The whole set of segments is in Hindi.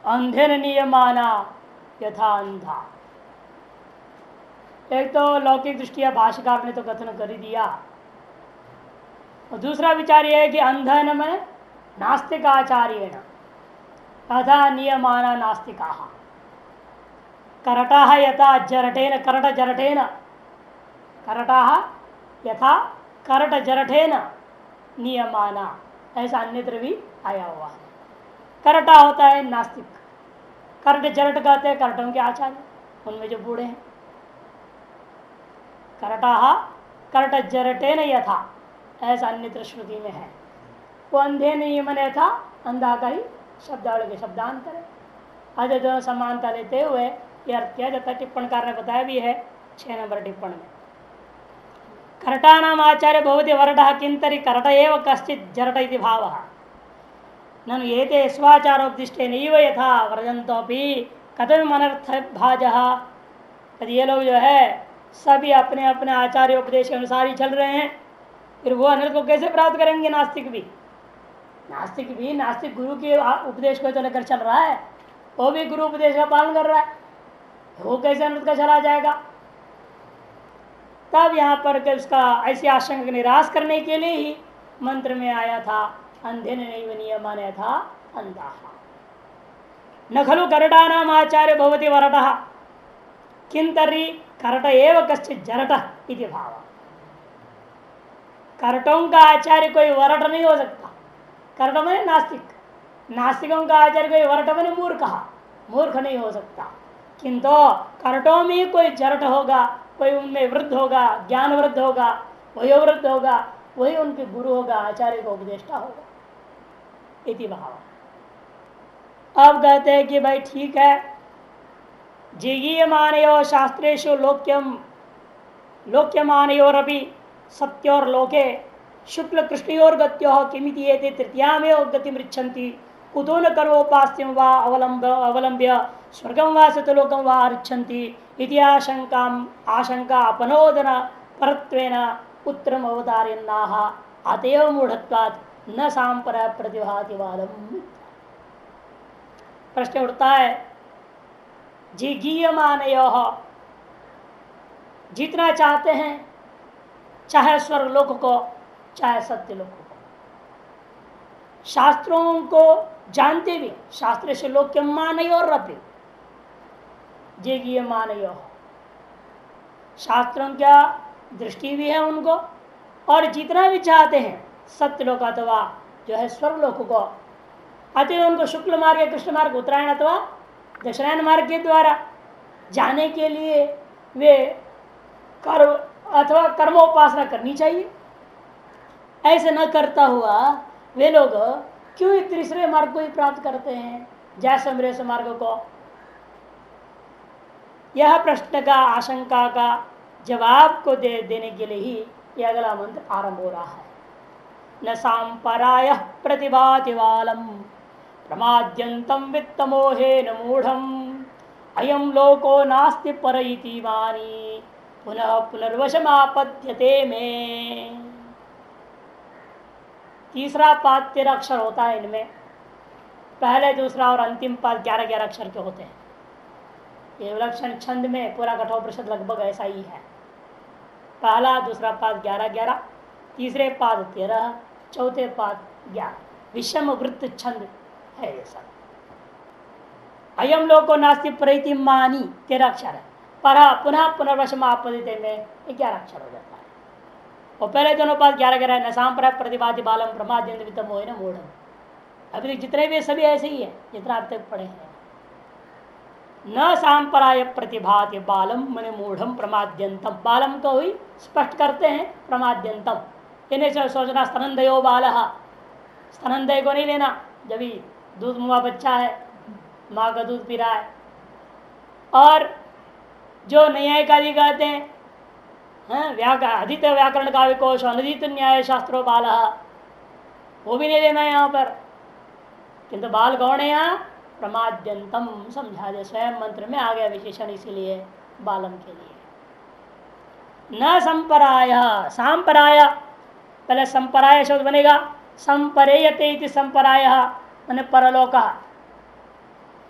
अंधेन नियमाना यथा अंधा। एक तो लौकिक दृष्टिया भाष्यकार ने तो कथन कर ही दिया, और दूसरा विचार यह है कि अंधन में नास्तिक आचार्य तथा नियमाना नास्तिका करटा यथा जरठेन करट जरठेन करटा यथा करट जरठेन नियमाना, ऐसा अन्यत्र भी आया हुआ है। करटा होता है नास्तिक, करट जरट कहते हैं करटों के आचार्य, उनमें जो बूढ़े हैं। करटा करट जरटेन यथा, ऐसा अन्यत्र श्रुति में है। वो अंधे नियमन यथा, अंधा का ही शब्दावली के शब्दांतर है। आज दोनों समानता लेते हुए यह अर्थ किया जाता है। टिप्पणकार ने बताया भी है 6 नंबर टिप्पण में। करटा नाम आचार्य भवति वरडः किंतरी करट एव कश्चित् जरट इति भावः ननु एते स्वाचारोपदिष्टे नैव यथा व्रजन्तोपि कथम अनर्थ भाजः। यदि ये लोग जो है सभी अपने अपने आचार्योपदेश के अनुसार ही चल रहे हैं, फिर वो अनर्थ को कैसे प्राप्त करेंगे? नास्तिक भी नास्तिक गुरु के उपदेश को तो लेकर चल रहा है, वो भी गुरु उपदेश का पालन कर रहा है, वो कैसे अनर्थ का चला जाएगा? तब यहाँ पर उसका ऐसी आशंका का निराश करने के लिए ही मंत्र में आया था अंधे नैव नियमान यथा अंधा। न खलु करटा नाम आचार्य भवति वरटः किंतरी करट एव कश्चित् जरट इति भाव। करटों का आचार्य कोई वरट नहीं हो सकता। करट में नास्तिक, नास्तिकों का आचार्य कोई वरट में मूर्ख नहीं हो सकता। किंतु करटों में कोई जरट होगा, कोई उनमें वृद्ध होगा, ज्ञान वृद्ध होगा, वयोवृद्ध होगा, वही उनके गुरु होगा, आचार्य को उपदेष्टा होगा इति भाव। अब कहते हैं कि भाई ठीक है, जिगीयमानयो शास्त्रेषु लोक्यमानयोरपि सत्योर्लोके शुक्ल कृष्णयोर गत्यो किमिति एते तृतीयामेव गतिमृच्छन्ति कुतो न कर्मोपास्यं वा अवलंब्य स्वर्गं वा सतलोकं वा रिच्छन्ति इति आशंका अपनोदन परत्वेन उत्तरम अवतारयन्नाः अतएव मूढ़त्वात् न सांपर प्रतिभाति वादम्। प्रश्न उठता है, जिगीयमानयोः, जितना चाहते हैं, चाहे स्वर्गलोक को चाहे सत्यलोक को, शास्त्रों को जानते भी, शास्त्र से लोक मानयोर रपि जिगीयमानयोः, शास्त्रों का दृष्टि भी है उनको, और जितना भी चाहते हैं सत्यलोक अथवा जो है स्वर्गलोक को, अतः उनको शुक्ल मार्ग, कृष्ण मार्ग, उत्तरायण अथवा दक्षिणायन मार्ग के द्वारा जाने के लिए वे कर्म अथवा कर्मोपासना करनी चाहिए। ऐसे न करता हुआ वे लोग क्यों तीसरे मार्ग को ही प्राप्त करते हैं, जैसमरेश मार्ग को? यह प्रश्न का आशंका का जवाब को देने के लिए ही यह अगला मंत्र आरंभ हो रहा है। न सांपराय प्रतिभाति बालम प्रमाद्यंतम वित्तमोहेन मूढ़म अयम लोको नास्ति पर इति वाणी पुनः पुनर्वशमापद्यते में। तीसरा पाद 13 अक्षर होता है इनमें, पहले दूसरा और अंतिम पाद 11-11 अक्षर के होते हैं। ये विलक्षण छंद में पूरा कठोपनिषद लगभग ऐसा ही है। पहला दूसरा पाद 11-11, तीसरे पाद 13, चौथे पाद 11, विषम वृत्त छंद है ये सब। अयम लोको नास्ति प्रैति मानी 13 अक्षर है, पर पुनः पुनर्वशमापदिते में 11 अक्षर हो जाता है। और पहले दोनों पाद 11-11 न सांपर प्रतिभाति बालम प्रमाद्यंत वित्तम मोहेन मूढ़म। अभी जितने भी सभी ऐसे ही है जितना अब तक पढ़े हैं। न सांपराय प्रतिभाति बालम मन मूढ़म प्रमाद्यंतम, बालम को ही स्पष्ट करते हैं प्रमाद्यंतम। इन्हें सोचना स्तनंदयो बालः, स्तनंदय को नहीं लेना जब भी दूध मुआ बच्चा है, माँ का दूध पी रहा है। और जो न्यायिकादि कहते हैं अधित व्याकरण काव्य कोश अनधित न्याय शास्त्रो बालः, वो भी नहीं लेना यहाँ पर। किंतु बाल कौन है यहाँ? प्रमाद्यंतम समझा दे, स्वयं मंत्र में आ गया विशेषण इसीलिए बालम के लिए। न संपराय, सांपराय पहले संपराय शब्द बनेगा, संपरेयते इति संपराय माने परलोक।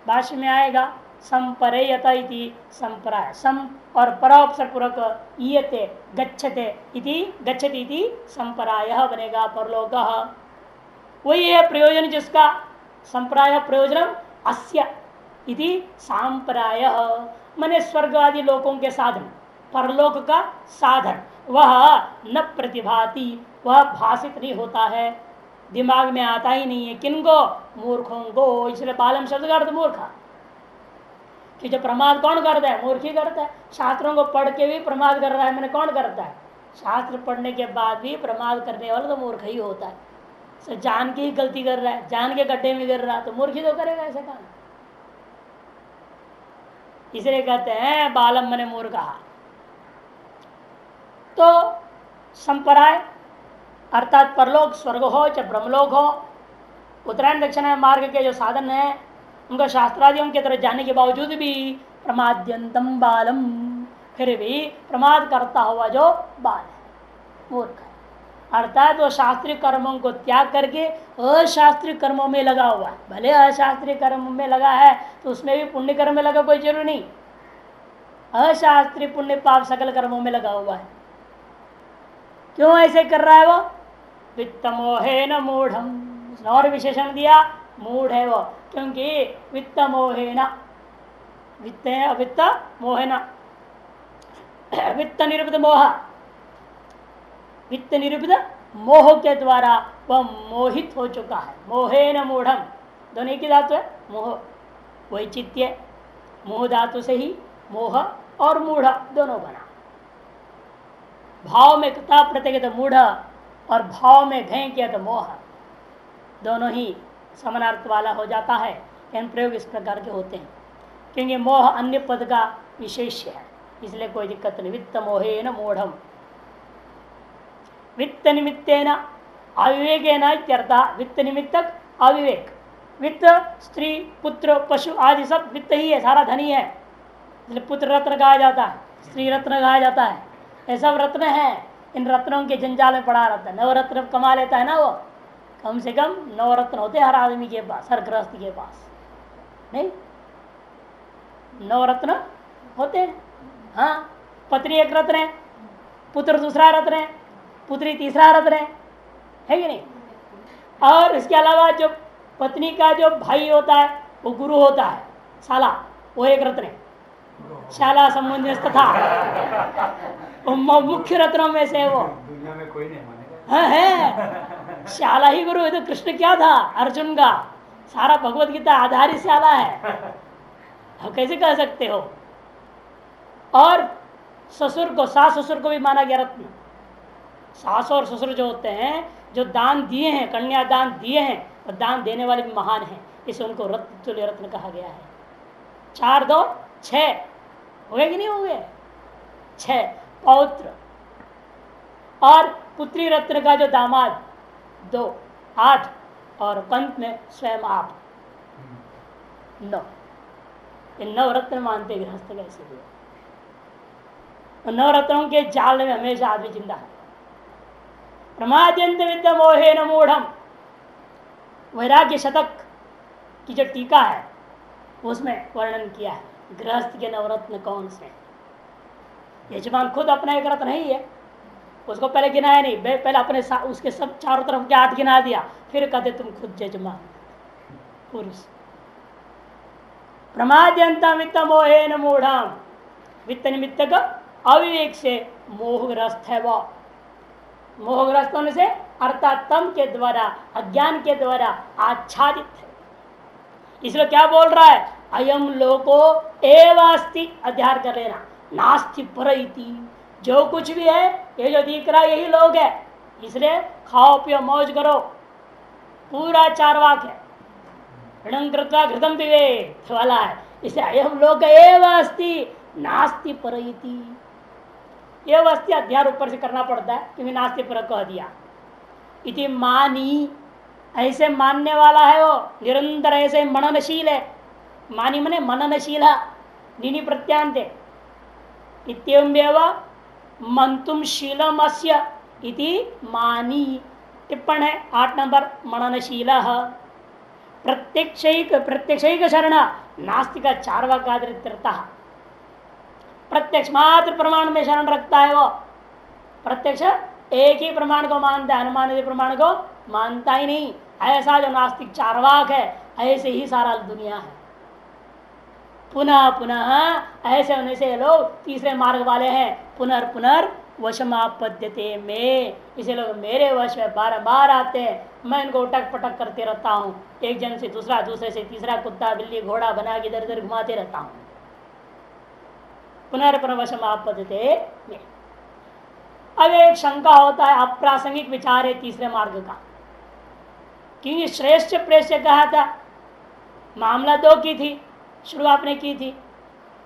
भाष्य में आएगा संपरेयत इति संपराय, सम और परोपसर्ग पूर्वक ईयते गच्छते इति गच्छति इति संपराय बनेगा परलोक। वही है प्रयोजन जिसका संप्राय प्रयोजन अस्य इति सांप्राय, मने स्वर्ग आदि लोकों के साधन, परलोक का साधन वह न प्रतिभाति, वह भाषित नहीं होता है, दिमाग में आता ही नहीं है। किनको? मूर्खों को। इसलिए बालम शब्द का अर्थ मूर्ख, कि जो प्रमाद कौन करता है? मूर्ख ही करता है। शास्त्रों को पढ़ के भी प्रमाद कर रहा है, मैंने कौन करता है? शास्त्र पढ़ने के बाद भी प्रमाद करने वाला तो मूर्ख ही होता है। सो जान के ही गलती कर रहा है, जान के गड्ढे में गिर रहा तो मूर्ख ही तो करेगा ऐसे काम। इसलिए कहते हैं बालम मने मूर्ख। तो संपराय अर्थात परलोक, स्वर्ग हो चाहे ब्रह्मलोक हो, उत्तरायण दक्षिण मार्ग के जो साधन है उनका शास्त्रादियों की तरफ जाने के बावजूद भी प्रमाद्यंतम बालम, फिर भी प्रमाद करता हुआ जो बाल है मूर्ख है। अर्थात वो शास्त्रीय कर्मों को त्याग करके अशास्त्रीय कर्मों में लगा हुआ है। भले अशास्त्रीय कर्म में लगा है तो उसमें भी पुण्य कर्म में लगा कोई जरूरी नहीं, अशास्त्रीय पुण्य पाप सकल कर्मों में लगा हुआ है। क्यों ऐसे कर रहा है वो? वित्त मोहे न मूढ़, और विशेषण दिया मूढ़ है वो, क्योंकि वित्त मोहे न, वित्त है अवित्त मोहे न, वित्त निरूपित मोह, वित्त निरूपित मोह के द्वारा वह मोहित हो चुका है। मोहे न मूढ़म, दोनों की धातु है मोह, वही चित्य, मोह धातु से ही मोह और मूढ़ दोनों बना। भाव में कथा प्रत्यय तो मूढ़ और भाव में घय किया तो मोह, दोनों ही समानार्थ वाला हो जाता है। इन प्रयोग इस प्रकार के होते हैं, क्योंकि मोह अन्य पद का विशेष है, इसलिए कोई दिक्कत नहीं। वित्त मोहे न मूढ़म, वित्त निमित्तेन अविवेकेन इत्यर्था, वित्त निमित्तक अविवेक, वित्त स्त्री पुत्र पशु आदि सब वित्त ही है, सारा धन ही है, इसलिए पुत्र रत्न कहा जाता है, स्त्री रत्न कहा जाता है, ये सब रत्न है। इन रत्नों के जंजाल में पड़ा रहता है। नवरत्न कमा लेता है ना वो, कम से कम 9 रत्न होते हर आदमी के पास, हर गृहस्थी के पास नहीं 9 रत्न होते हैं। हाँ, पत्नी एक रत्न है, पुत्र दूसरा रत्न है, पुत्री तीसरा रत्न है कि नहीं? और इसके अलावा जो पत्नी का जो भाई होता है वो गुरु होता है, शाला, वो एक रत्न है, शाला संबंधी तथा मुख्य रत्नों में से वो दुनिया में कोई नहीं मानेगा। हाँ है, शाला ही गुरु है। तो कृष्ण क्या था? अर्जुन का सारा भगवत गीता आधारित शाला है, हम कैसे कह सकते हो? और ससुर को, सास ससुर को भी माना गया रत्न। सास और ससुर जो होते हैं, जो दान दिए हैं, कन्या दान दिए हैं, और दान देने वाले भी महान हैं, इसे उनको रत्न तुल्य रत्न कहा गया है। 4 2 6 हो गए कि नहीं हो गए? 6 पौत्र और पुत्री रत्न का जो दामाद 2 8 और कंत में स्वयं आप 9, ये 9 रत्न मानते गृहस्थ कैसे भी। 9 रत्नों के जाल में हमेशा आदमी जिंदा है। प्रमाद्यंत विद्या मोहे न मूढ़म, वैराग्य शतक की जो टीका है उसमें वर्णन किया है गृहस्थ के 9 रत्न कौन से। यजमान खुद अपना एक रत्न ही है, उसको पहले गिनाया नहीं, पहले अपने उसके सब चारों तरफ के 8 गिना दिया, फिर कहते तुम खुद यजमान पुरुष। प्रमाद्यंत वित्त मोहे न मूढ़म, वित्त निमित्त का अविवेक से मोहग्रस्त है वो। मोहग्रस्त होने से अर्थात तम के द्वारा, अज्ञान के द्वारा आच्छादित है। इसलिए क्या बोल रहा है? अयम लोको एव अस्ति, अध्यार कर लेना, नास्ति परइति, जो कुछ भी है ये जो दिख रहा है यही लोग है, इसलिए खाओ पियो मौज करो। पूरा 4 वाक्य है, ऋणं कृत्वा घृतं पिबेत् वाला है। इसे अयम लोक एव अस्ति नास्ति परइति, ये वस्ती अध्यार ऊपर से करना पड़ता है क्योंकि नास्ति पर कह दिया। इति मानी, ऐसे मानने वाला है वो, निरंतर ऐसे मननशील है। मानी मने मननशील, नीनी प्रत्यांते। इत्येवमेव मंतुम शीलम अस्य इति मानी, टिप्पण है 8 नंबर, मननशील। प्रत्यक्ष शरण नास्तिक चार्वाकादृता, प्रत्यक्ष मात्र प्रमाण में शरण रखता है वो। प्रत्यक्ष एक ही प्रमाण को मानता है, अनुमानित प्रमाण को मानता ही नहीं। ऐसा जो नास्तिक चार्वाक है, ऐसे ही सारा दुनिया है। पुनः पुनः ऐसे होने से लोग तीसरे मार्ग वाले हैं। पुनर्पुनर वशमापद्यते में, इसे लोग मेरे वश में बार बार आते हैं, मैं इनको उटक पटक करते रहता हूँ। एक जन से दूसरा, दूसरे से तीसरा, कुत्ता बिल्ली घोड़ा बना के इधर इधर घुमाते रहता हूँ। पुनर्पुनर वशमापद्यते में। अब एक शंका होता है, अप्रासंगिक विचार है तीसरे मार्ग का, क्योंकि श्रेष्ठ प्रेष्ठ कहा था, मामला दो की थी, शुरुआत ने की थी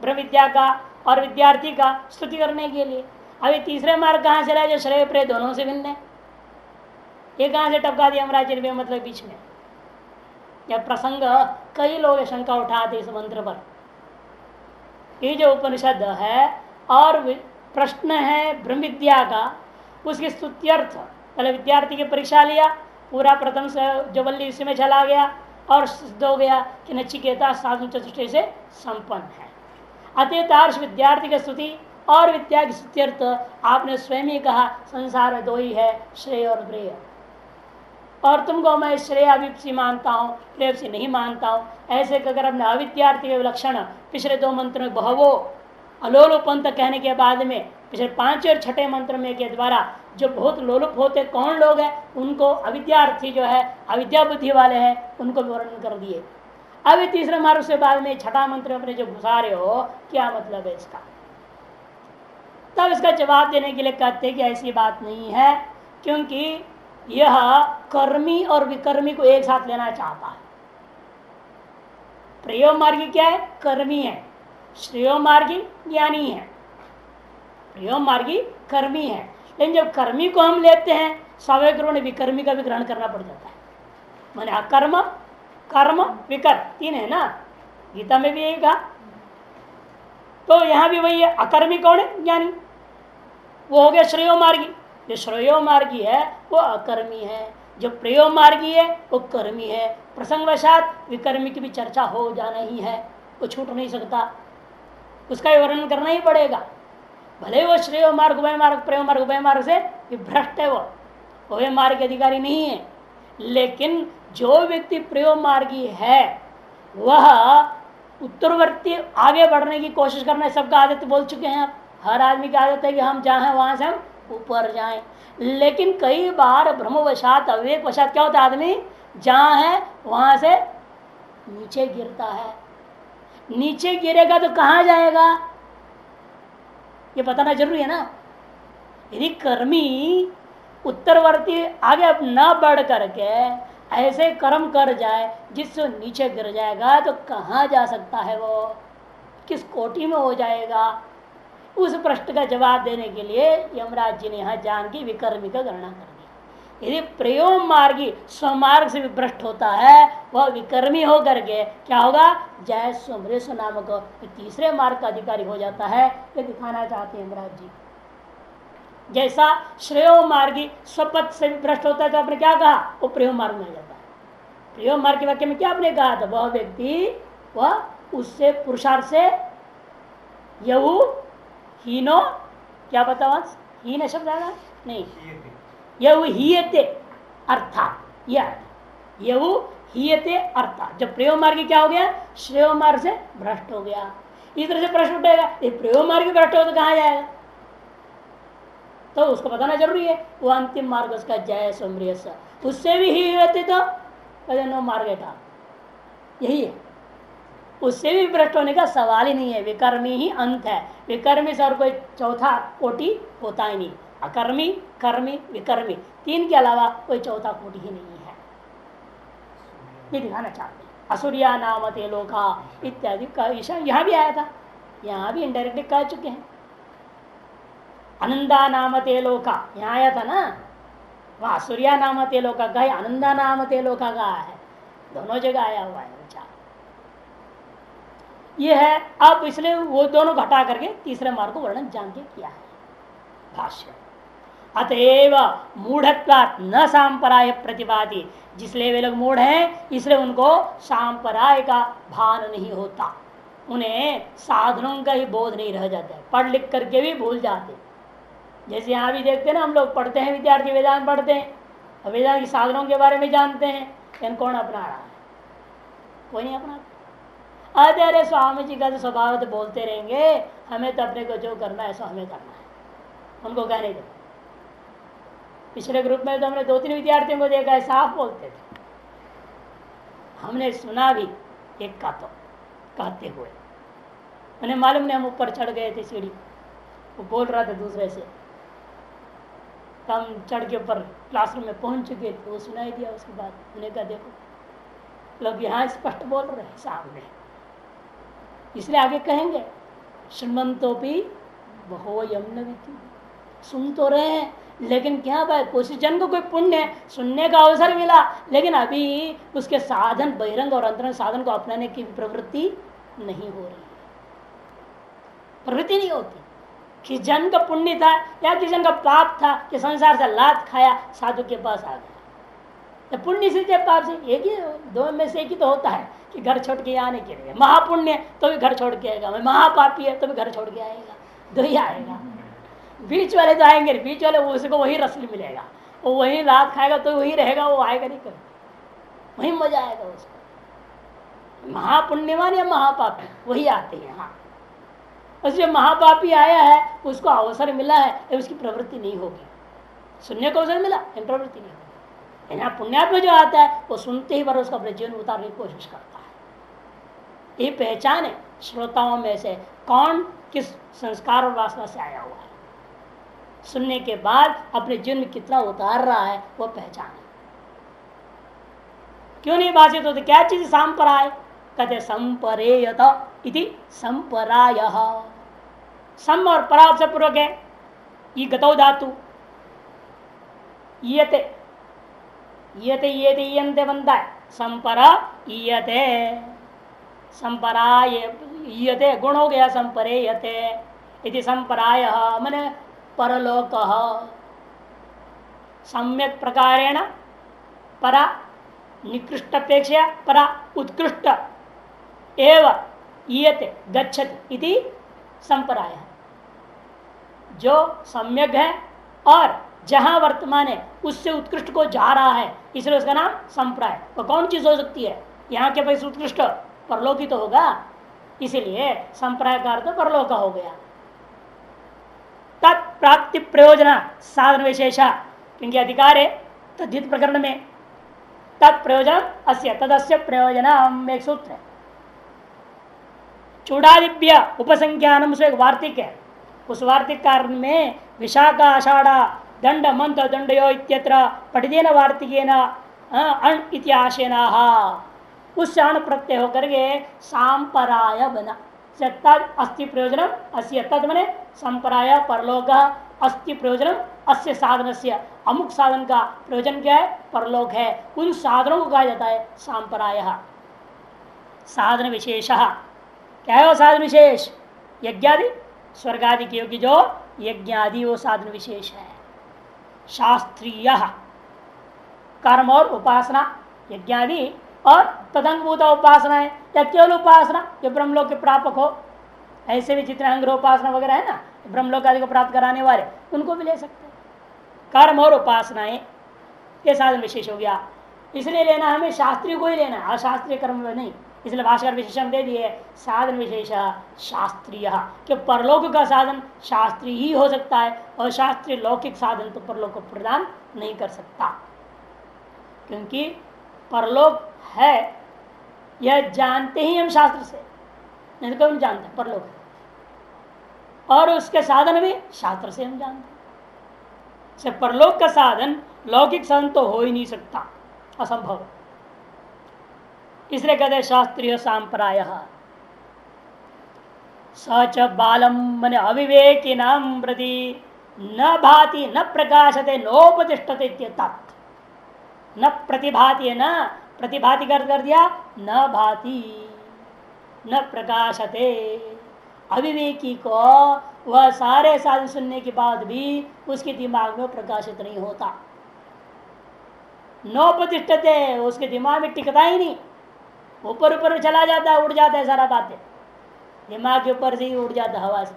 ब्रह्म विद्या का और विद्यार्थी का स्तुति करने के लिए। अभी तीसरे मार्ग कहाँ से लाए जो श्रेय प्रेय दोनों से भिन्न है? ये कहाँ से टपका दिया हमारा जिन्हें मतलब बीच में? यह प्रसंग कई लोग शंका उठाते इस मंत्र पर। ये जो उपनिषद है और प्रश्न है ब्रह्म विद्या का, उसके स्तुत्यर्थ पहले विद्यार्थी की परीक्षा लिया, पूरा प्रथम से जो वल्ली इसी में चला गया और सिद्ध हो गया कि नचिकेता साधन चतुष्टय से संपन्न है। अतः विद्यार्थी की स्तुति और विद्या की स्तुत्यर्थ आपने स्वयं ही कहा, संसार में दो ही है, श्रेय और प्रेय। और तुमको मैं श्रेय मानता हूँ, प्रेय नहीं मानता हूँ। ऐसे अगर अपने अविद्यार्थी के लक्षण पिछले दो मंत्र में बहवो अलोलुपंत कहने के बाद में पिछले 5 और 6 मंत्र में के द्वारा जो बहुत लोलुप होते कौन लोग हैं, उनको अविद्यार्थी जो है अविद्या बुद्धि वाले हैं, उनको वर्णन कर दिए। अब तीसरे मार्ग से बाद में 6ठा मंत्र अपने जो घुसा रहे हो, क्या मतलब है इसका? तब इसका जवाब देने के लिए कहते हैं कि ऐसी बात नहीं है, क्योंकि यह कर्मी और विकर्मी को एक साथ लेना चाहता है। प्रियो मार्गी क्या है? कर्मी है। श्रेयो मार्गी ज्ञानी है। प्रियो मार्गी कर्मी है। लेकिन जब कर्मी को हम लेते हैं, स्वाभाविक रूप में विकर्मी का भी ग्रहण करना पड़ जाता है। माने अकर्म, कर्म, विकर 3 है ना, गीता में भी यही कहा। तो यहां भी वही है। अकर्मी कौन है? ज्ञानी। वो हो गया श्रेयो मार्गी। जो श्रेयो मार्गी है वो अकर्मी है, जो प्रियो मार्गी है वो कर्मी है। प्रसंगवशात विकर्मी की भी चर्चा हो जाना ही है, वो छूट नहीं सकता, उसका वर्णन करना ही पड़ेगा। भले वो श्रेय मार्ग उभय मार्ग प्रेम मार्ग उभय मार्ग से विभ्रष्ट है, वो उभय मार्ग के अधिकारी नहीं है। लेकिन जो व्यक्ति प्रेम मार्गी है वह उत्तरवर्ती आगे बढ़ने की कोशिश करना है। सबका आदत बोल चुके हैं आप, हर आदमी की आदत है कि हम जहाँ हैं वहां से हम ऊपर जाएं। लेकिन कई बार भ्रमवशात अविवेक वशात क्या होता है, आदमी जहाँ है वहां से नीचे गिरता है। नीचे गिरेगा तो कहाँ जाएगा ये बताना जरूरी है ना। यदि कर्मी उत्तरवर्ती आगे न बढ़ करके ऐसे कर्म कर जाए जिससे नीचे गिर जाएगा तो कहाँ जा सकता है, वो किस कोटि में हो जाएगा? उस प्रश्न का जवाब देने के लिए यमराज जी ने यहाँ जान की विकर्मी का गणना कर दी। यदि प्रयोग मार्गी स्वमार्ग से विभ्रष्ट होता है, वह विकर्मी होकर के क्या होगा? जय स्वमृष नामक तीसरे मार्ग का अधिकारी हो जाता है। ये दिखाना चाहते हैं यमराज जी। जैसा श्रेयो मार्गी स्वपथ से विभ्रष्ट होता है तो आपने क्या कहा? वो प्रयोग मार्ग में आ जाता है। प्रयोग मार्ग के वाक्य में क्या आपने कहा था? वह व्यक्ति वह उससे पुरुषार्थ से यहू हीनो, क्या बता हीन शब्द आएगा नहीं, यहू हीयते अर्थात, यहू हीयते अर्थात। जब प्रयोग मार्ग क्या हो गया? श्रेय मार्ग से भ्रष्ट हो गया। इस तरह से प्रश्न उठेगा, ये प्रयोग मार्ग भ्रष्ट हो तो कहाँ जाएगा? तो उसको बताना जरूरी है। वो अंतिम मार्ग उसका जय सोमरियस, उससे भी ही होते तो नो मार्ग था, यही है। उससे भी भ्रष्ट होने का सवाल ही नहीं है। विकर्मी ही अंत है। विकर्मी से और कोई चौथा कोटि होता ही नहीं। अकर्मी, कर्मी, विकर्मी 3 के अलावा कोई चौथा कोटि ही नहीं है। ये दिखाना चाहते हैं। असुरिया नामते लोका इत्यादि का यहाँ भी आया था, यहाँ भी इनडायरेक्टली कह चुके हैं। अनंदा नामते लोका यहाँ आया था ना, वह असुरिया नामते लोका का, अनंदा नामते लोका का है, दोनों जगह आया हुआ है विचार। ये है। अब इसलिए वो दोनों घटा करके तीसरे मार्ग को वर्णन जान के किया है भाष्य। अतएव मूढ़त्वात् न सांपराय प्रतिभाति, जिसलिए वे लोग मूढ़ हैं इसलिए उनको सांपराय का भान नहीं होता, उन्हें साधनों का ही बोध नहीं रह जाता है, पढ़ लिख करके भी भूल जाते। जैसे यहाँ भी देखते हैं ना, हम लोग पढ़ते हैं, विद्यार्थी वेदांत पढ़ते हैं, वेदांत के साधनों के बारे में जानते हैं, लेकिन कौन अपना रहा है? कोई नहीं अपना। अरे स्वामी जी का तो स्वभाव तो बोलते रहेंगे, हमें तो अपने को जो करना है सो हमें करना है, उनको कहने दो। पिछले ग्रुप में तो हमने 2-3 विद्यार्थियों को देखा है, साफ बोलते थे, हमने सुना भी एक का तो कहते हुए, उन्हें मालूम नहीं हम ऊपर चढ़ गए थे सीढ़ी, वो बोल रहा था दूसरे से, तो हम चढ़ के ऊपर क्लासरूम में पहुंच चुके थे, वो सुनाई दिया। उसके बाद उन्हें कहा देखो लोग यहाँ स्पष्ट बोल रहे हैं सामने, इसलिए आगे कहेंगे श्रीमंतोपि बहो यमन विधि, सुन तो रहे हैं लेकिन क्या बात, कोशिश जन को कोई पुण्य है, सुनने का अवसर मिला, लेकिन अभी उसके साधन बहिरंग और अंतरंग साधन को अपनाने की प्रवृत्ति नहीं हो रही है, प्रवृत्ति नहीं होती। किस जन का पुण्य था या किस जन का पाप था कि संसार से लात खाया, साधु के पास आ गया, तो पुण्य से जब पाप से एक ही, दो में से एक ही तो होता है कि घर छोड़ के आने के लिए, महापुण्य तो भी घर छोड़ के आएगा, महापापी है तो भी घर छोड़ के आएगा, दो ही आएगा। बीच वाले तो आएंगे, बीच वाले उसको वही रस मिलेगा, वो वही रात खाएगा तो वही रहेगा, वो आएगा नहीं कभी, वही मजा आएगा उसको। महापुण्यवान या महापापी वही आते हैं। हाँ, जो महापापी आया है उसको अवसर मिला है, उसकी प्रवृत्ति नहीं होगी, सुनने को अवसर मिला प्रवृत्ति नहीं होगी। यहाँ पुण्यात्मा जो आता है वो सुनते ही पर उसका अपने जीवन उतारने की कोशिश करता है। ये पहचान है श्रोताओं में से कौन किस संस्कार और वासना से आया हुआ है, सुनने के बाद अपने जीवन में कितना उतार रहा है वो पहचान है। क्यों नहीं भाषित होते, क्या चीज सांपराय कहते, संपरेयत इति संपरायः, सम और परा से पूर्वक है, ये गतौ धातु, ईयते ईयते ईयते ईयन्ते बनता है, संपरा ईयते, संपराय ईयते गुण हो गया, संपरेयते इति संपरायः माने परलोकः, सम्यक प्रकारेण परा निकृष्ट अपेक्षा परा उत्कृष्ट एव ईयते गच्छति इति संपरायः, जो सम्यक है और जहां वर्तमान है उससे उत्कृष्ट को जा रहा है, इसलिए उसका नाम संप्राय। तो कौन चीज हो सकती है यहाँ के पास उत्कृष्ट, परलोकी तो होगा, इसीलिए संप्राय का अर्थ परलोक हो गया। तत्प्राप्ति प्रयोजन साधन विशेषा, क्योंकि अधिकार है तद्धित प्रकरण में, तत्प्रयोजन अस्य तदस्य प्रयोजन एक सूत्र है, चूड़ादिभ्य उपसंख्यानम से एक वार्तिक है, उस वार्तिक कारण में विशाखा आषाढ़ा दंड मंत्र दंडयो इत्यत्र पठितेन वार्तिकेन अण इत्याशेना, उससे अण प्रत्यय होकर के सांपराय बना। तद अस्ति प्रयोजनम अस्य, तद मने संपराय परलोक, अस्ति प्रयोजनम अस्य साधनस्य, अमुक साधन का प्रयोजन क्या है, परलोक है, उन साधनों को कहा जाता है सांपराय। साधन विशेष क्या है वो साधन विशेष, यज्ञादि स्वर्गादि की जो यज्ञादि वो साधन विशेष है। शास्त्रीय कर्म और उपासना यज्ञादि और तदंगभूत उपासना है, या केवल उपासना जो ब्रह्मलोक के प्रापक हो, ऐसे भी जितने अंग्र उपासना वगैरह है ना ब्रह्मलोक आदि को प्राप्त कराने वाले, उनको भी ले सकते हैं। कर्म और उपासनाएं ये साधन विशेष हो गया, इसलिए लेना हमें शास्त्रीय को ही लेना, अशास्त्रीय कर्म में नहीं। इसलिए भाषाकार विशेषण दे दिए साधन विशेष शास्त्रीय, कि परलोक का साधन शास्त्रीय ही हो सकता है, और शास्त्रीय लौकिक साधन तो परलोक को प्रदान नहीं कर सकता, क्योंकि परलोक है यह जानते ही हम शास्त्र से, नहीं तो हम जानते हैं परलोक है, और उसके साधन भी शास्त्र से हम जानते हैं। से परलोक का साधन लौकिक साधन तो हो ही नहीं सकता, असंभव। इसलिए कहते शास्त्रीय सांप्राय। सच बालम मन अविवेकी नाम प्रति न भाति न प्रकाशते नोपतिष्ठते तत्, न प्रतिभाति है, न प्रतिभाति कर दिया, न भाति न प्रकाशते, अविवेकी को वह सारे साधन सुनने के बाद भी उसके दिमाग में प्रकाशित नहीं होता, नौपतिष्ठते, उसके दिमाग में टिकता ही नहीं, ऊपर ऊपर चला जाता है, उड़ जाता है, सारा बातें दिमाग के ऊपर से ही उड़ जाता है, हवा से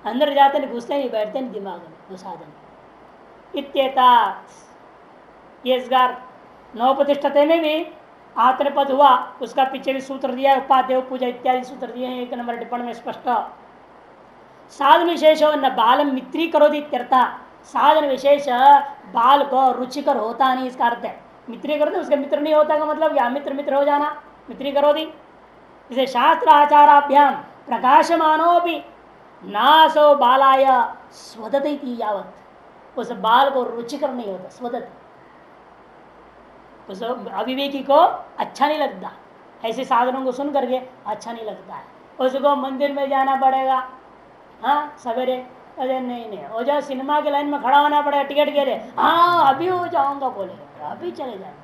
अंदर जाते नहीं, घुसते नहीं, बैठते नहीं दिमाग में वो साधन। इत्येता ये नौपतिष्ठते में भी आत्मपद हुआ, उसका पीछे भी सूत्र दिया है, उपादेव पूजा इत्यादि सूत्र दिए हैं 1 नंबर टिप्पणी में स्पष्ट। साधन विशेष न बालम मित्री करो इत्यर्था, साधन विशेष बाल को रुचिकर होता नहीं, इसका अर्थ है मित्री करो उसका मित्र नहीं होता का मतलब क्या, मित्र मित्र हो जाना, मित्री करो दी। इसे शास्त्र आचाराभ्याम प्रकाशमानो भी नासो बालाय स्वदति यावत, उस बाल को रुचिकर नहीं होता, स्वदति उस अविवेकी को अच्छा नहीं लगता, ऐसे साधनों को सुन करके अच्छा नहीं लगता है, उसको मंदिर में जाना पड़ेगा, हाँ सवेरे, अरे नहीं नहीं वो जो सिनेमा के लाइन में खड़ा होना पड़ेगा टिकट के लिए, हाँ अभी हो जाऊंगा बोलेगा, अभी चले जाएंगे,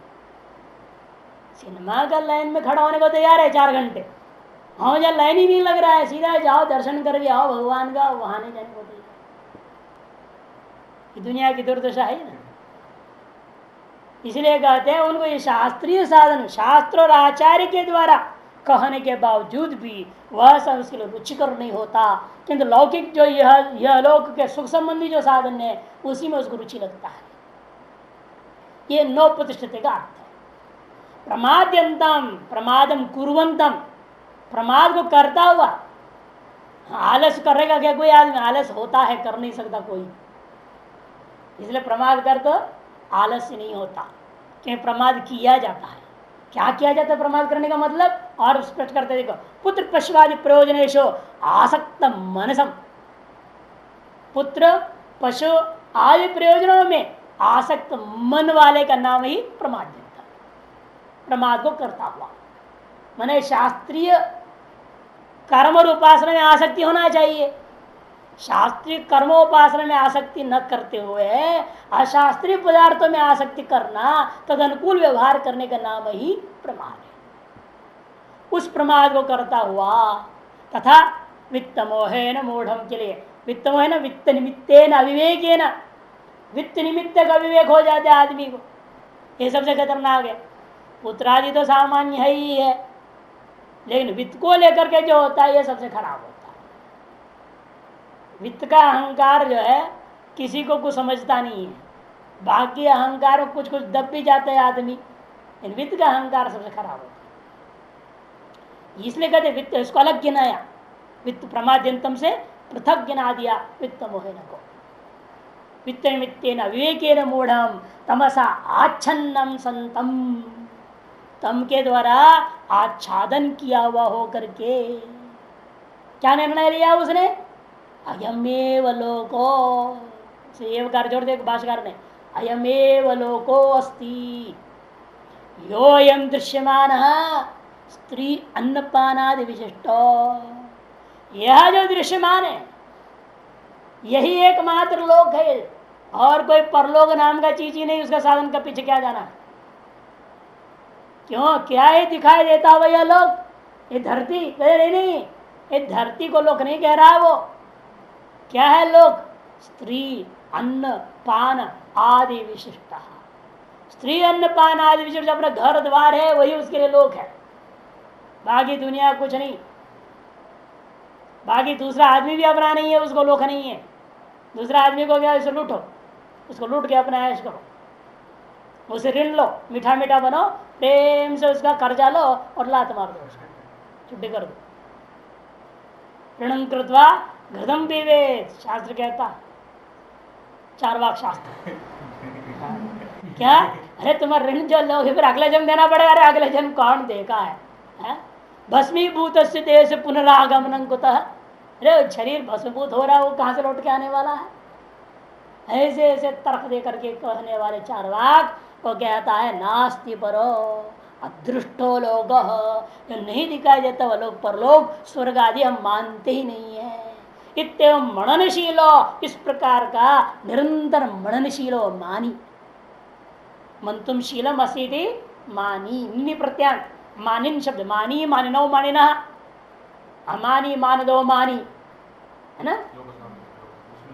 सिनेमा का लाइन में खड़ा होने को तैयार है 4 घंटे, हाँ जब लाइन ही नहीं लग रहा है, सीधा जाओ दर्शन करके आओ भगवान का, वहां नहीं जाने को तैयार। दुनिया की दुर्दशा है ना, इसलिए कहते हैं उनको ये शास्त्रीय साधन शास्त्र और आचार्य के द्वारा कहने के बावजूद भी वह सब उसके लिए रुचिकर नहीं होता, किंतु लौकिक जो यह लोक के सुख संबंधी जो साधन है उसी में उसको रुचि लगता है। ये नौपतिष्ठते का अर्थ है। प्रमाद्यंतम प्रमादम कुर्वंतम, प्रमाद को करता हुआ, आलस करेगा क्या कोई आदमी, आलस होता है, कर नहीं सकता कोई, इसलिए प्रमाद कर तो आलस्य नहीं होता, क्योंकि प्रमाद किया जाता है। क्या किया जाता है प्रमाद करने का मतलब, और स्पष्ट करते देखो, पुत्र पशुवादि प्रयोजनेशो आसक्त मनसम, पुत्र पशु आदि प्रयोजनों में आसक्त मन वाले का नाम ही प्रमाद देता, प्रमाद को करता हुआ, माने शास्त्रीय कर्म और उपासना में आसक्ति होना चाहिए, शास्त्रीय कर्मोपासना में आसक्ति न करते हुए अशास्त्रीय पदार्थों में आसक्ति करना, तद अनुकूल व्यवहार करने का नाम ही प्रमाद है। उस प्रमाद को करता हुआ तथा वित्त मोहेन मूढ़म के लिए, वित्त मोहेन वित्त निमित्तेन अविवेकेन, वित्त निमित्त का विवेक हो जाता है आदमी को, ये सबसे खतरनाक है। पुत्रादि तो सामान्य है ही है, लेकिन वित्त को लेकर के जो होता है ये सबसे खराब होता है। वित्त का अहंकार जो है किसी को कुछ समझता नहीं है, बाकी अहंकार में कुछ कुछ दब भी जाता है आदमी, इन वित्त का अहंकार सबसे खराब होता है। इसलिए कहते वित्त इसको अलग गिनाया, वित्त प्रमाद्यंतम से पृथक गिना दिया वित्त मोहन को। वित्त निमित्तेन विवेकेन मूढ़म तमसा आच्छन्नम संतम, तम के द्वारा आच्छादन किया हुआ हो करके क्या निर्णय लिया उसने, अयमेव लोको, एवकार जोड़ दे भाष्यकार ने, अयमेव लोको अस्ति योयम दृश्यमान स्त्री अन्नपानादि विशिष्टो, यह जो दृश्यमान है यही एकमात्र लोक है, और कोई परलोक नाम का चीज ही नहीं, उसका साधन का पीछे क्या जाना है, क्यों क्या ही दिखाई देता हुआ यह लोक, ये धरती, नहीं ये धरती को लोक नहीं कह रहा, वो क्या है लोक, स्त्री अन्न पान आदि विशिष्ट, स्त्री अन्न पान आदि विशिष्ट अपना घर द्वार है, वही उसके लिए लोक है, बाकी दुनिया कुछ नहीं, बाकी दूसरा आदमी भी अपना नहीं है, उसको लोक नहीं है। दूसरा आदमी को क्या, उसे लूटो, उसको लूट के अपना ऐश करो, उसे ऋण लो, मीठा मीठा बनो, प्रेम से उसका कर्जा लो और लात मार दो, उसको छुट्टी कर दो। ऋणं कृत्वा घृतम पीवेत, शास्त्र कहता, चारवाक शास्त्र क्या, अरे तुम्हारा ऋण जो लोगे फिर अगले जन्म देना पड़ेगा, अरे अगले जन्म कौन देखा है? भस्मीभूत देह से पुनरागमन कुतः, अरे शरीर भस्मीभूत हो रहा है, वो कहाँ से लौट के आने वाला है? ऐसे ऐसे तर्क दे करके कहने वाले चारवाक को कहता है नास्ति परो अदृष्टो लोग, जो नहीं दिखाई देता वह लोग परलोक स्वर्ग आदि हम मानते ही नहीं है। इत्येवं मननशीलो, इस प्रकार का निरंतर मननशीलो मानी, मंतुम शीलम असीति मानी, प्रत्यांत मानिन शब्द, मानी मानिनो मानिना, अमानी मान दो मानी, है ना?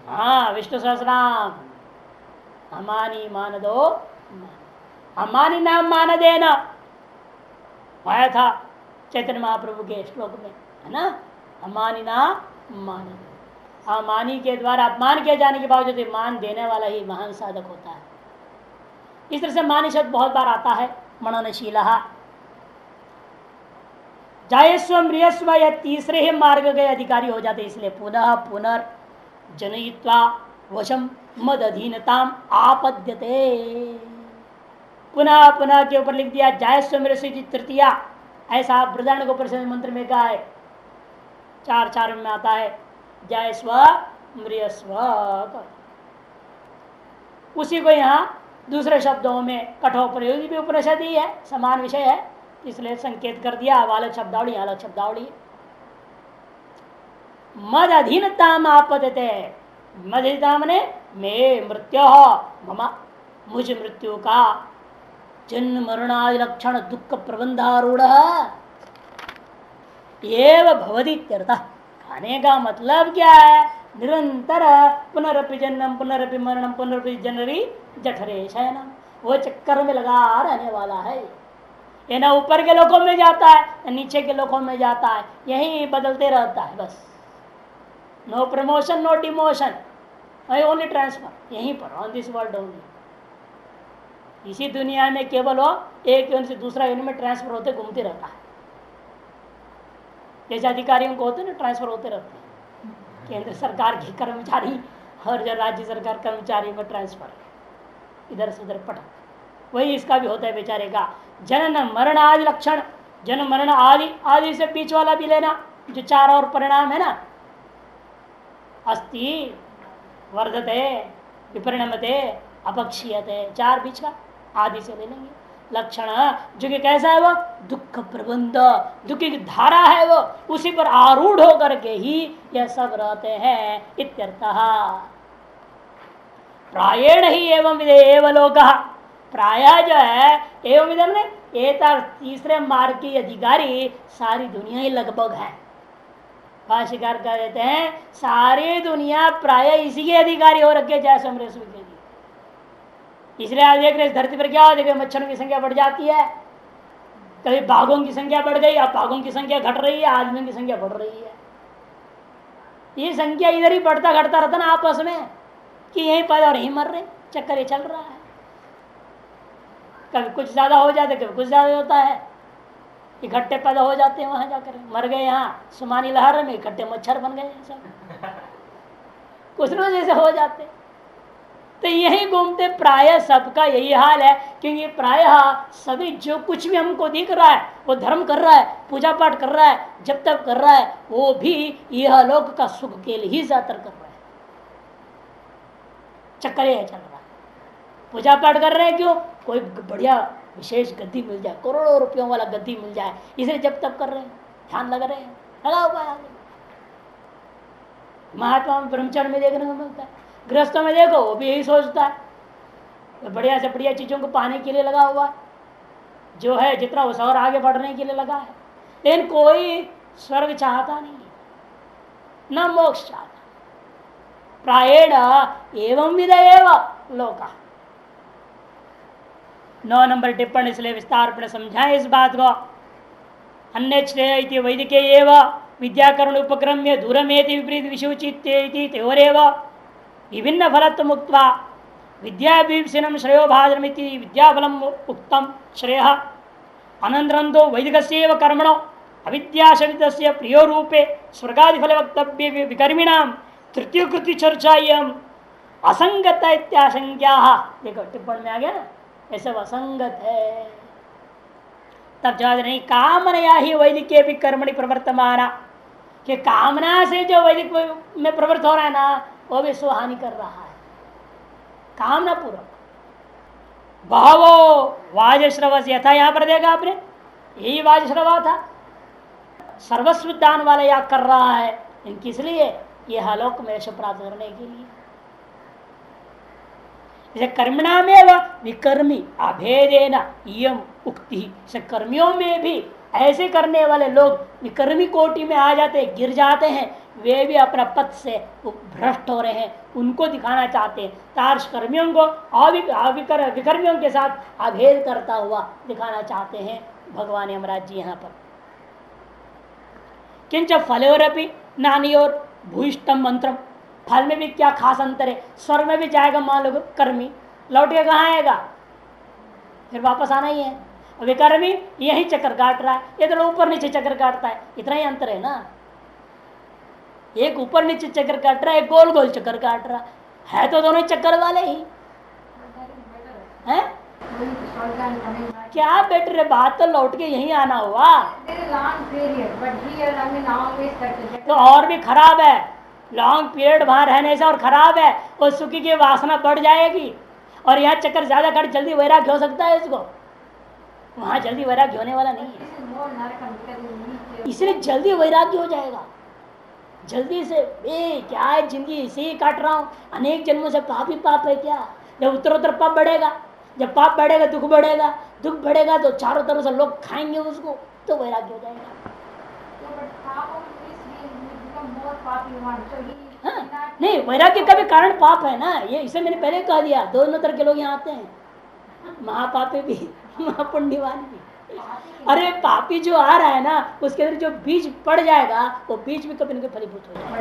हाँ, विष्णु सहस्रनाम। अमानी मान दो, अमानी नाम मान देना आया था चैतन्य महाप्रभु के श्लोक में, है ना? अमानी नाम मान दो, अमानी के द्वारा अपमान किए जाने के बावजूद मान देने वाला ही महान साधक होता है। इस तरह से मानी शब्द बहुत बार आता है। मननशील जायस्व म्रियस्व या तीसरे ही मार्ग के अधिकारी हो जाते, इसलिए पुनः पुनर्जनयित्वा वशम मद अधीनताम आपद्यते। पुनः पुनः के ऊपर लिख दिया जायस्व मृत्यु तृतीया, ऐसा बृहदारण्य को परिषद मंत्र में कहा है, 4:4 में आता है जायस्व मृयस्व। उसी को यहाँ दूसरे शब्दों में कठोपनिषद भी उपनिषद ही है, समान विषय है, इसलिए संकेत कर दिया। अब अलग शब्दावली अलग शब्दावली। मद अधीनता आपदते, मद अधीनता मने मे मृत्यु ममा, मुझ मृत्यु का जन्म मरणादि लक्षण दुख प्रबंधारूढ़ एव भवतीत्यर्थ। कहने का मतलब क्या है? निरंतर पुनरपि जन्म पुनरपि मरणम पुनरपि जनरी जठरे शयनम, वो चक्कर में लगा रहने वाला है। ये ना ऊपर के लोकों में जाता है ना नीचे के लोकों में जाता है, यही बदलते रहता है बस। No promotion no demotion, only transfer, यहीं पर ऑन दिस वर्ल्ड ओनली। इसी दुनिया में केवल वो एक यूनिट से दूसरा यूनिट में ट्रांसफर होते घूमते रहता है। जैसे अधिकारियों को होते ना ट्रांसफर होते रहते हैं, केंद्र सरकार के कर्मचारी और जो राज्य सरकार कर्मचारी में ट्रांसफर इधर से उधर पटक, वही इसका भी होता है बेचारे का। जनन मरण आदि लक्षण, जन्म मरण आदि, आदि से बीच वाला भी लेना जो 4 और परिणाम है ना, अस्ति वर्धते विपरिणमते अपक्षीयते, 4 बीच का आदि से ले लेंगे। लक्षण जो कि कैसा है वो दुख प्रबंध, दुख की धारा है वो, उसी पर आरूढ़ होकर के ही यह सब रहते हैं इत्यर्थः। प्रायेण ही एवं विधे एवं लोक, प्राय जो है एवं विधम ने तीसरे मार्ग की अधिकारी सारी दुनिया ही लगभग है। भाष्यकार कह देते हैं सारी दुनिया प्राय इसी के अधिकारी हो रखे, जय समरेश के लिए। इसलिए आप देख रहे धरती पर क्या हो, देखिए मच्छरों की संख्या बढ़ जाती है, कभी बाघों की संख्या बढ़ गई, अब बाघों की संख्या घट रही है, आदमियों की संख्या बढ़ रही है। ये संख्या इधर ही बढ़ता घटता रहता ना आपस में, कि यहीं पैदा और यहीं मर रहे, चक्कर ये चल रहा है। कभी कुछ ज्यादा हो जाता है, कभी कुछ ज्यादा होता है, इकट्ठे पैदा हो जाते हैं वहां जाकर, मर गए यहाँ सुमानी लहर में, इकट्ठे मच्छर बन गए सब कुछ न जैसे हो जाते। तो यही घूमते प्राय सबका यही हाल है, क्योंकि प्राय सभी जो कुछ भी हमको दिख रहा है वो धर्म कर रहा है, पूजा पाठ कर रहा है, जब तक कर रहा है वो भी यह लोक का सुख के लिए ही ज्यादातर कर रहा है। चक्कर यह चल रहा है, पूजा पाठ कर रहे हैं क्यों? कोई बढ़िया विशेष गद्दी मिल जाए, करोड़ों रुपयों वाला गद्दी मिल जाए, इसे जब तक कर रहे हैं, ध्यान लगा रहे हैं, लगा हुआ है। महात्मा ब्रह्मचर्य में देखने को मिलता है, गृहस्थों में देखो वो भी यही सोचता है, तो बढ़िया से बढ़िया चीजों को पाने के लिए लगा हुआ है, जो है जितना उस और आगे बढ़ने के लिए लगा है। लेकिन कोई स्वर्ग चाहता नहीं है, न मोक्ष चाहता। प्रायेण एवं विध एवं लोका। 9 नंबर टिप्पणी इसलिए विस्तार पर समझाएं इस बात को। अन्य श्रेय वैदिके एवं विद्याकरण उपक्रम्य दूरमेति विपरीत विषुचित्तेति तयोरेव विभिन्न फलत्व मुक्त्वा विद्याभीप्सिनं श्रेयो भाजनमिति विद्याफलम् उक्तम श्रेयः अनन्तरं तो वैदिकस्यैव कर्मणो अविद्याशब्दस्य प्रियो रूपे स्वर्गादिफल वक्तव्य विकर्मिणां तृतीय कृति चर्चायम् असंगत इत्याशंक्या। देखो टिप्पणी में आ गया ना, ऐसा असंगत है। तब जवाब नहीं, कामनया ही वैदिक भी कर्मणि प्रवर्तमाना, कि कामना से जो वैदिक में प्रवृत्त हो रहा है ना वो भी सुहानि कर रहा है, कामना पूर्वक। बहवो वाजश्रव से यथा, यहां पर देखा आपने यही वाजश्रवा था, सर्वस्व दान वाला या कर रहा है, किस लिए? यह आलोक में यश प्राप्त करने के लिए। जैसे कर्मणामेव विकर्मी अभेदेन इयम उक्ति, से कर्मियों में भी ऐसे करने वाले लोग विकर्मी कोटि में आ जाते हैं, गिर जाते हैं, वे भी अपना पथ से भ्रष्ट हो रहे हैं, उनको दिखाना चाहते हैं। तार्श कर्मियों को विकर्मियों के साथ अभेद करता हुआ दिखाना चाहते हैं भगवान यमराज जी यहाँ पर। किंच फलोरपि नानी और भूइष्टम मंत्रम, फल में भी क्या खास अंतर है। स्वर्ग में भी जाएगा मान लो कर्मी, लौट के कहाँ आएगा, फिर वापस आना ही है। विकर्मी यही चक्कर काट रहा है, ये तो ऊपर नीचे चक्कर काटता है, इतना ही अंतर है ना। एक ऊपर नीचे चक्कर काट रहा है, एक गोल गोल चक्कर काट रहा है तो दोनों चक्कर वाले ही हैं। क्या बेटर है, बात तो लौट के यही आना हुआ। तो और भी खराब है, लॉन्ग पीरियड वहां रहने से और खराब है, वो सुखी की वासना बढ़ जाएगी। और यहाँ चक्कर ज्यादा काट जल्दी वैराग्य हो सकता है इसको, वहां जल्दी वैराग्य होने वाला नहीं है, इसलिए जल्दी वैराग्य हो जाएगा जल्दी से। क्या है जिंदगी इसे ही काट रहा हूँ, अनेक जन्मों से पाप ही पाप है क्या। जब उत्तर पाप बढ़ेगा, जब पाप बढ़ेगा दुख बढ़ेगा, दुख बढ़ेगा तो चारों तरफ से लोग खाएंगे उसको, तो वैराग्य हो जाएगा। हाँ, नहीं वैराग्य का भी कारण पाप है ना, ये इसे मैंने पहले कह दिया। दोनों तरह के लोग यहाँ आते हैं, महापापी भी महापुण्यवान भी। अरे पापी जो आ रहा है ना, उसके अंदर जो बीज पड़ जाएगा वो बीज भी कभी न कभी फलीभूत हो जाएगा।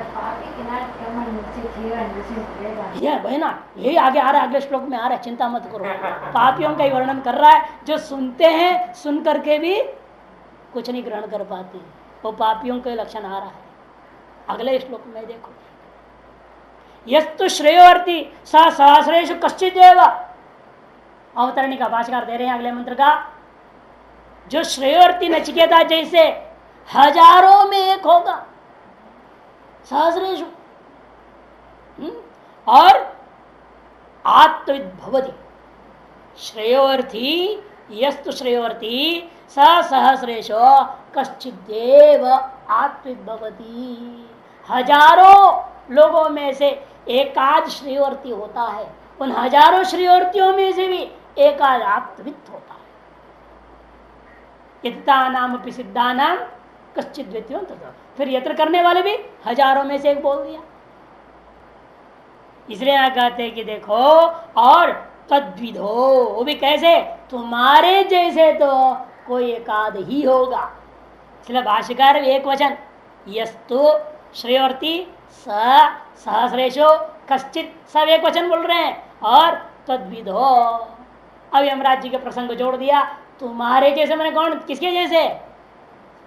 बहना यही आगे आ रहा है, अगले श्लोक में आ रहा है, चिंता मत करो। पापियों का ही वर्णन कर रहा है, जो सुनते हैं सुन करके भी कुछ नहीं ग्रहण कर पाते, वो पापियों के लक्षण आ रहा है अगले श्लोक में। देखो, यस्तु श्रेयोर्थी स सहस्रेषु कश्चिदेव, अवतरणी का भाष्यकार दे रहे हैं अगले मंत्र का। जो श्रेयोर्थी नचिकेता जैसे हजारों में एक होगा, सहस्रेषु, और आत्मविद भवति। श्रेयोर्थी यस्तु श्रेयोर्थी स सहस्रेषु कश्चिदेव आत्मविद भवति। हजारों लोगों में से एकाद श्रेयोर्थी होता है, उन हजारों श्रेयोर्थियों में से भी एकाद आत्मविद होता है। नाम सिद्धा नाम कश्चित द्वितीय, फिर यत्र करने वाले भी हजारों में से एक बोल दिया। इसलिए यहाँ कहते हैं कि देखो, और तद्विधो, वो भी कैसे, तुम्हारे जैसे तो कोई एकाद ही होगा। इसलिए भाष्यकार एक वचन, यस्तु श्रेयोर्थी स सहस्रेशो कश्चित, सब एक वचन बोल रहे हैं, और तद्विधो। अब यमराज जी के प्रसंग जोड़ दिया, तुम्हारे जैसे मैंने कौन, किसके जैसे,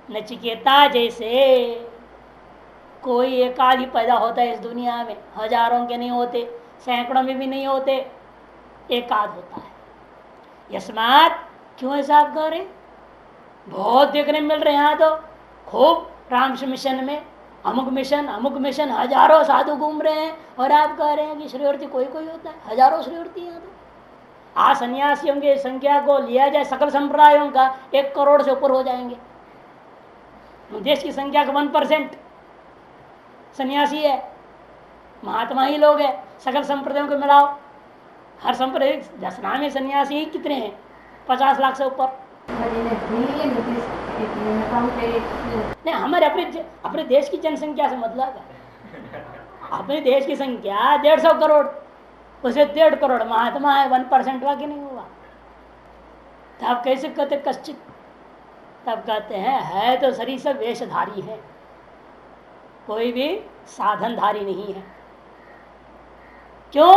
नचिकेता जैसे कोई एकाध ही पैदा होता है इस दुनिया में, हजारों के नहीं होते, सैकड़ों में भी नहीं होते, एकाध होता है। यस्मात, क्यों ऐसा आप कह रहे, बहुत देखने मिल रहे हैं यहाँ तो, खूब रामकृष्ण मिशन में अमुक मिशन हजारों साधु घूम रहे हैं, और आप कह रहे हैं कि श्रेयोर्थी कोई कोई होता है, हजारों श्रेयोर्थी यहाँ तो। आज सन्यासियों की संख्या को लिया जाए सकल संप्रदायों का 1 करोड़ से ऊपर हो जाएंगे। देश की संख्या का 1% सन्यासी है, महात्मा ही लोग है। सकल संप्रदायों को मिलाओ, हर संप्रदाय 10 नामी सन्यासी ही कितने हैं, 50 लाख से ऊपर। नहीं, हमारे अपने देश की जनसंख्या से मतलब है, अपने देश की संख्या 150 करोड़, उसे 1.5 करोड़ महात्मा है, 1% हुआ कि नहीं हुआ। तब कैसे कहते कश्चित, तब कहते हैं है तो शरीर से वेशधारी है, कोई भी साधनधारी नहीं है। क्यों,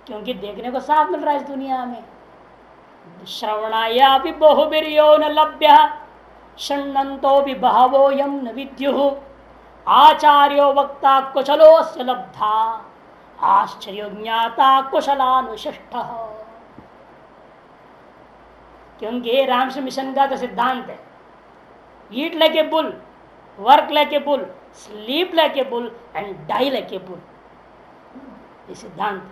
क्योंकि देखने को साफ मिल रहा है इस दुनिया में। श्रवणाया भी बहुबिर्यो न लभ्य शृण्वन्तो भी बहवो यम न विद्युः आचार्यो वक्ता कुशलोस्य लब्धा आश्चर्यो ज्ञाता कुशलानुशिष्ट। क्योंकि रामकृष्ण मिशन का तो सिद्धांत है, eat like a bull, work like a bull, sleep like a bull and die like a bull. ये सिद्धांत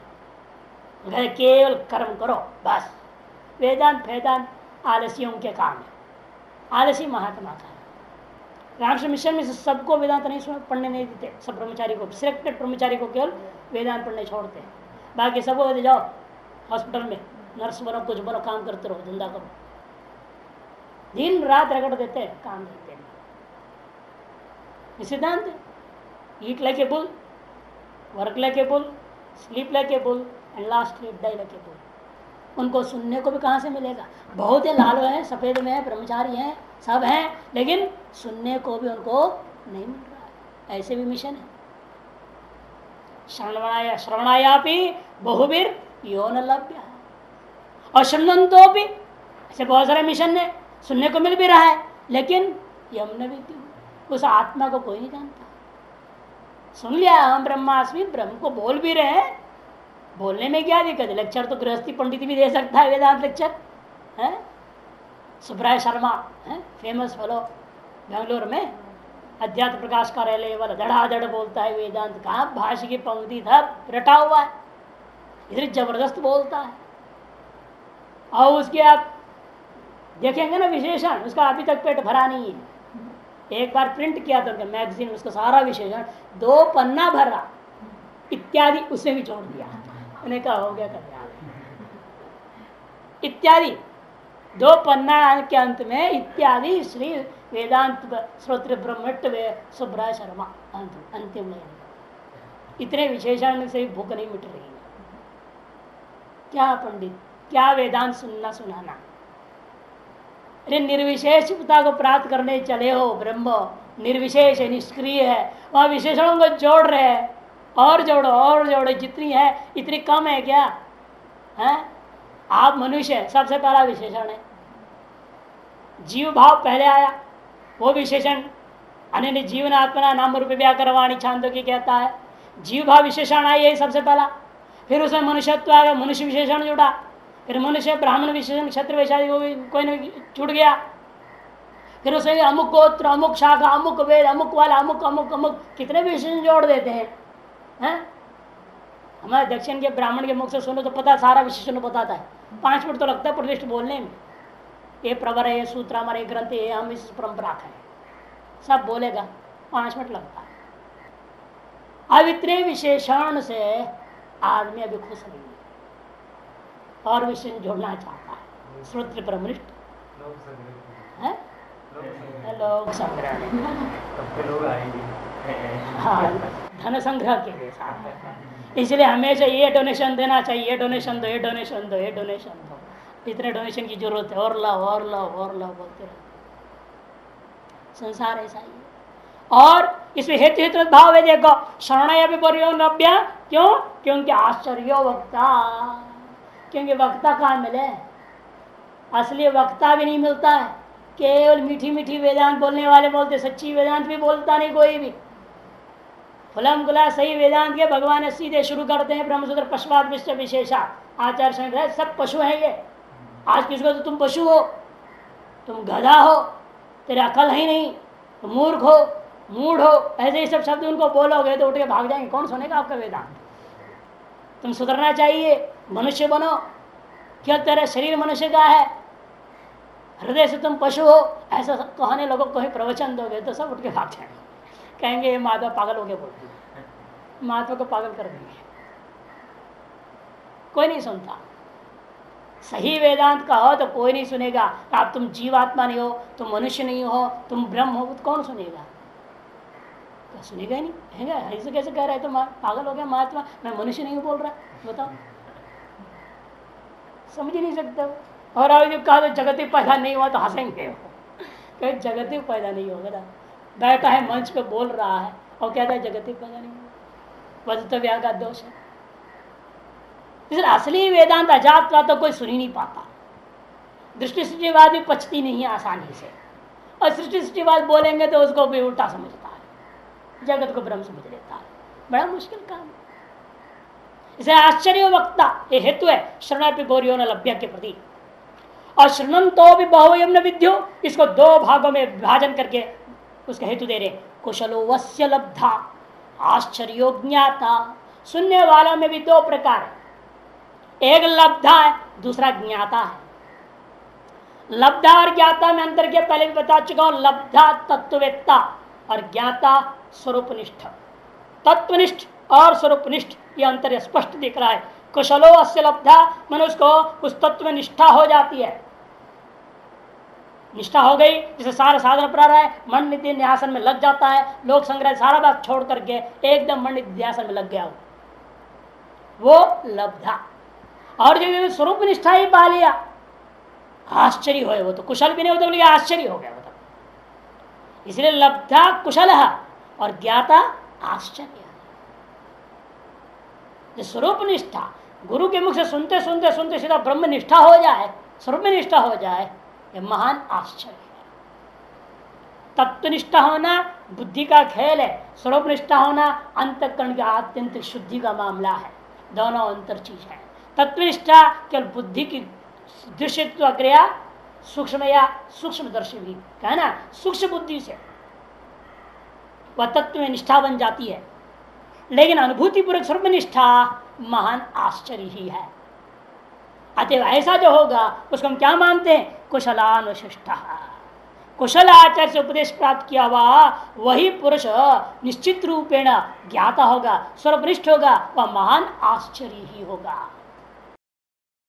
है, केवल कर्म करो बस। वेदांत वेदांत आलसियों के काम है, आलसी महात्मा का है। रामकृष्ण मिशन में सबको वेदांत नहीं पढ़ने नहीं देते, सब ब्रह्मचारी को, सिलेक्टेड ब्रह्मचारी को केवल वेदांत पढ़ने छोड़ते हैं, बाकी सबको जाओ हॉस्पिटल में नर्स बनो, कुछ बनो, काम करते रहो, धंधा करो। दिन रात रगड़ देते हैं, काम देते नहीं। सिद्धांत eat like a bull, work like a bull, sleep like a bull and last die like a bull. उनको सुनने को भी कहाँ से मिलेगा? बहुत है, लाल हैं, सफेद में है, ब्रह्मचारी हैं, सब हैं, लेकिन सुनने को भी उनको नहीं मिल रहा है। ऐसे भी मिशन है। श्रवणाया भी बहुवीर यो न लभ्य और शृण्वन्तो भी, ऐसे बहुत सारे मिशन है, सुनने को मिल भी रहा है, लेकिन यम न विद्यु, उस आत्मा को कोई नहीं जानता। सुन लिया हम ब्रह्मास्मि, ब्रह्म को बोल भी रहे हैं, बोलने में क्या दिक्कत है? लेक्चर तो गृहस्थी पंडित भी दे सकता है, वेदांत लेक्चर है। सुब्राय शर्मा है, फेमस फेलो, बेंगलोर में अध्यात्म प्रकाश कार्यालय वाला, धड़ाधड़ बोलता है वेदांत। कहाँ भाष्य की पंक्ति था रटा हुआ है, इधर जबरदस्त बोलता है। और उसके आप देखेंगे ना विशेषण, उसका अभी तक पेट भरा नहीं है। एक बार प्रिंट किया था मैगजीन, उसका सारा विशेषण 2 पन्ना भरा, इत्यादि उसने भी जोड़ दिया। मैंने कहा हो गया कल्याण। इत्यादि 2 पन्ना के अंत में इत्यादि श्री वेदांत श्रोत्र ब्रह्मट्ट सुब्राय शर्मा अंतिम में। इतने विशेषण से भूख नहीं मिट रही है। क्या पंडित, क्या वेदांत सुनना सुनाना। अरे निर्विशेषता को प्राप्त करने चले हो, ब्रह्म निर्विशेष है, निष्क्रिय है, वहां विशेषणों को जोड़ रहे हैं। और जोड़ो और जोड़ो, जितनी है इतनी कम है क्या है? आप मनुष्य सबसे पहला विशेषण है। जीव भाव पहले आया, वो विशेषण अन्य जीवन आत्मना नाम रूप व्याकरवाणी छांदोग्य कहता है। जीव भाव विशेषण आया यही सबसे पहला। फिर उसमें मनुष्यत्व आ गया, मनुष्य विशेषण जुड़ा। फिर मनुष्य ब्राह्मण विशेषण, क्षत्रिय वैशाली कोई न छूट गया। फिर उसमें अमुक गोत्र, अमुक शाखा, अमुक वेद, अमुक वाला, अमुक अमुक अमुक, कितने विशेषण जोड़ देते हैं। हमारे दक्षिण के ब्राह्मण के मुख से सुनो तो पता, सारा विशेषण बताता है। 5 मिनट तो लगता है प्रतिष्ठ बोलने में। ये प्रवर है, ये सूत्र, हमारे ग्रंथ है, हम इस परंपरा का है, सब बोलेगा, 5 मिनट लगता है। अब इतने विशेषण से आदमी अभी खुश नहीं है और विशेषण जोड़ना चाहता है। श्रोत्र ब्रह्मनिष्ठ लोक संग्रह, हाँ, धन संग्रह के लिए साथ। इसलिए हमेशा ये डोनेशन देना चाहिए, ये डोनेशन दो, ये डोनेशन दो, ये डोनेशन दो। इतने डोनेशन की जरूरत है, और लाओ और लाओ और लाओ बोलते रहते। संसार ऐसा ही है। और इसमें हेतु हेतु भाव है, देखो शरणय भी परियोन्नभ्य, क्यों? क्योंकि आश्चर्यो वक्ता, क्योंकि वक्ता कहाँ मिले? असली वक्ता भी नहीं मिलता है। केवल मीठी मीठी वेदांत बोलने वाले बोलते, सच्ची वेदांत भी बोलता नहीं कोई भी। फुलम गुला सही वेदांत के भगवान सीधे शुरू करते हैं ब्रह्मसूत्र पशुवाद विश्व विशेषा आचार्य संग्रह, सब पशु हैं ये। आज किसको तो तुम पशु हो, तुम गधा हो, तेरे अकल ही नहीं, तुम मूर्ख हो, मूढ़ हो, ऐसे ही सब शब्द उनको बोलोगे तो उठ के भाग जाएंगे। कौन सुनेगा आपका वेदांत? तुम सुधरना चाहिए, मनुष्य बनो। क्यों तेरा शरीर मनुष्य का है, हृदय से तुम पशु हो, ऐसा कहने लोगों को ही प्रवचन दोगे तो सब उठ के भाग जाएंगे। कहेंगे ये माधव पागल हो गए, बोलते हैं महात्मा को पागल कर देंगे। कोई नहीं सुनता। सही वेदांत का हो तो कोई नहीं सुनेगा। आप तुम जीवात्मा नहीं हो, तुम मनुष्य नहीं हो, तुम ब्रह्म हो, तो कौन सुनेगा? क्या सुनेगा ही नहीं है? ऐसे कैसे कह रहे हैं? तो पागल हो गया महात्मा, मैं मनुष्य नहीं बोल रहा, बताओ। समझ ही नहीं सकता। और अभी जब कहा तो जगत ही पैदा नहीं हुआ तो हंसेंगे वो। जगत ही पैदा नहीं होगा ना, बैठा है मंच पे बोल रहा है और कहता है जगत ही पैदा नहीं हुआ। वजह तो व्याघात दोष है। इसलिए असली वेदांत अजातवा तो कोई सुन ही नहीं पाता। दृष्टि सृष्टिवाद भी पचती नहीं है आसानी से, और सृष्टि सृष्टिवाद बोलेंगे तो उसको भी उल्टा समझता है, जगत को ब्रह्म समझ लेता है। बड़ा मुश्किल काम है। इसे आश्चर्य वक्ता ये हेतु है शरणापि गौरियो न लभ्य के प्रति। और श्रृणन तो भी बहुयम न विद्यो, इसको 2 भागों में विभाजन करके उसका हेतु दे रहे। कुशलो वस्य लब्धा आश्चर्यो ज्ञाता। सुनने वालों में भी 2 प्रकार है, एक लब्धा है, दूसरा ज्ञाता है। लब्धा और ज्ञाता में अंतर के पहले भी बता चुका हूं। लब्धा तत्ववेत्ता और ज्ञाता स्वरूपनिष्ठ। तत्वनिष्ठ और स्वरूपनिष्ठ ये अंतर स्पष्ट दिख रहा है। कुशलो अस्य लब्धा, मनुष्य को उस तत्व में निष्ठा हो जाती है। निष्ठा हो गई, जिसे सारा साधन अपना रहा है, मन नित्य न्यासन में लग जाता है, लोक संग्रह सारा बात छोड़ करके एकदम मन नित्य न्यासन में लग गया वो लब्धा। और जो स्वरूप निष्ठा ही पा लिया, आश्चर्य हो, वो तो कुशल भी नहीं होता, बोलिए आश्चर्य हो गया मतलब। इसलिए लब्धा कुशल और ज्ञाता आश्चर्य। जो स्वरूप निष्ठा गुरु के मुख से सुनते सुनते सुनते सीधा ब्रह्म निष्ठा हो जाए, स्वरूप निष्ठा हो जाए, यह महान आश्चर्य है। तत्वनिष्ठा होना बुद्धि का खेल है, स्वरूप निष्ठा होना अंतःकरण की आत्यंतिक शुद्धि का मामला है। दोनों अंतर चीज है। तत्वनिष्ठा केवल बुद्धि की दृश्यत्व क्रिया सूक्ष्म या सूक्ष्मदर्शी भी कहना, सूक्ष्म बुद्धि से वह तत्व में निष्ठा बन जाती है, लेकिन अनुभूति पूर्वक स्वरूप निष्ठा महान आश्चर्य ही है। अतएव ऐसा जो होगा उसको हम क्या मानते हैं? कुशलानुशिष्ट। कुशल आचार्य से उपदेश प्राप्त किया हुआ वही पुरुष निश्चित रूपेण ज्ञाता होगा, स्वरूपनिष्ठ होगा, वह महान आश्चर्य ही होगा।